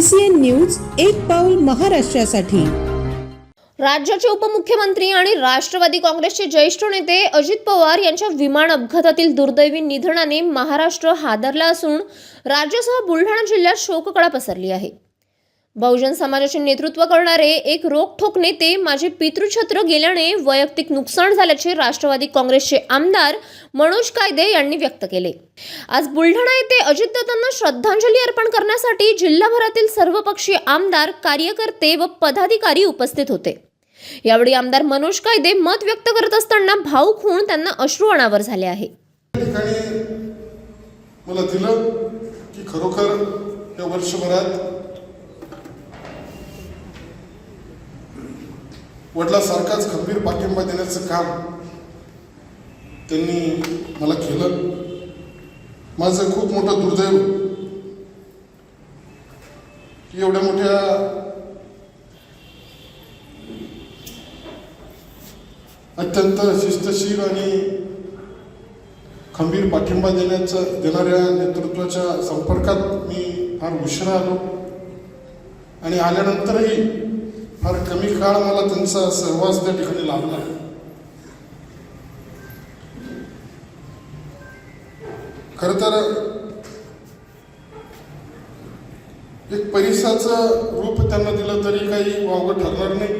CCN news एक पाऊल महाराष्ट्रासाठी। राज्याचे उपमुख्यमंत्री आणि राष्ट्रवादी काँग्रेसचे ज्येष्ठ नेते अजित पवार यांच्या विमान अपघातातील दुर्दैवी निधनाने महाराष्ट्र हादरला असून राज्यासह बुलढाणा जिल्ह्यात शोककळा पसरली आहे। बहुजन समाजाचे नेतृत्व करणारे एक रोखठोक नेते माझे पितृछत्र गेल्याने वैयक्तिक नुकसान झाल्याचे राष्ट्रवादी काँग्रेसचे आमदार मनोज कायदे यांनी व्यक्त केले। आज बुलढाणा येथे अजितदादांना श्रद्धांजली अर्पण करण्यासाठी जिल्हाभरातील सर्वपक्षीय आमदार, कार्यकर्ते व पदाधिकारी उपस्थित होते। यावेळी आमदार मनोज कायदे मत व्यक्त करत असताना भावुक होऊन त्यांना अश्रू अनावर झाले आहे। मला दिलं की खरोखर या वर्षभरात वडिलांसारखाच खंबीर पाठिंबा देण्याचं काम त्यांनी मला केलं। माझं खूप मोठं दुर्दैव की एवढ्या मोठ्या अत्यंत शिस्तशीर आणि खंबीर पाठिंबा देणाऱ्या नेतृत्वाच्या संपर्कात मी फार उशिरा आलो आणि आल्यानंतरही फार कमी काळ मला त्यांचा सहवास त्या ठिकाणी लाभला। खरं तर एक परिसाचं रूप त्यांना दिलं तरी काही वावगं ठरणार नाही।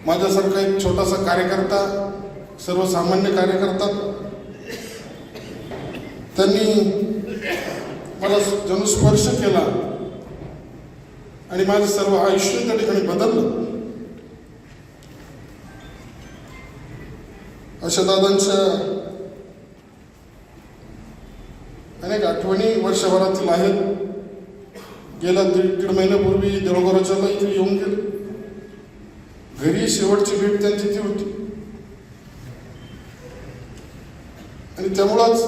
माझ्यासारखा एक छोटासा कार्यकर्ता, सर्वसामान्य कार्यकर्ता, त्यांनी मला जणू स्पर्श केला आणि माझं सर्व आयुष्य त्या ठिकाणी बदललं। अशा दादांच्या अनेक आठवणी वर्षभरातील आहेत। गेल्या दीड महिन्यापूर्वी देवघराच्याला इथे येऊन गेले। घरी शेवटची भेट त्यांची ती होती आणि त्यामुळंच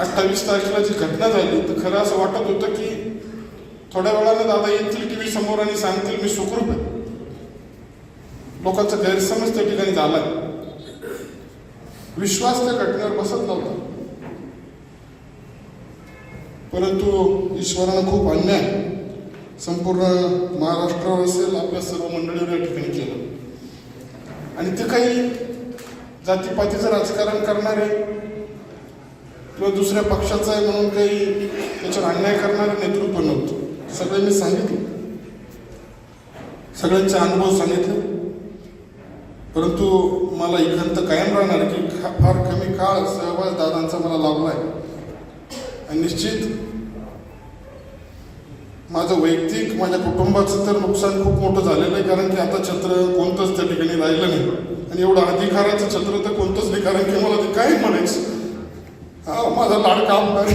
28 तारखेला जी घटना झाली तर खरं असं वाटत होतं की थोड्या वेळानं दादा येतील टीव्ही समोर आणि सांगतील मी सुखरूप आहे। लोकांचा गैरसमज त्या ठिकाणी झालाय, विश्वास त्या घटनेवर बसत नव्हता। परंतु ईश्वरानं खूप अन्याय संपूर्ण महाराष्ट्रावर असेल, आपल्या सर्व मंडळीवर या ठिकाणी केलं आणि ते काही जातीपातीचं राजकारण करणारे किंवा दुसऱ्या पक्षाचा आहे म्हणून काही त्याच्यावर अन्याय करणारं नेतृत्व नव्हतं। सगळ्यांनी सांगितलं, सगळ्यांचे अनुभव सांगितले, परंतु मला ही खंत कायम राहणार की फार कमी काळ सहवास दादांचा मला लाभलाय आणि निश्चित माझं वैयक्तिक, माझ्या कुटुंबाचं तर नुकसान खूप मोठं झालेलं आहे। कारण की आता छत्र कोणतंच त्या ठिकाणी राहिलं नाही आणि एवढं अधिकाराचं छत्र तर कोणतंच नाही। कारण की मला ते काय म्हणायचं, हा माझा लाडका आमदार।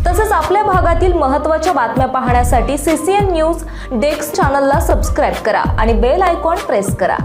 तसंच आपल्या भागातील महत्त्वाच्या बातम्या पाहण्यासाठी CCN न्यूज डेस्क चॅनलला सबस्क्राइब करा आणि बेल आयकॉन प्रेस करा।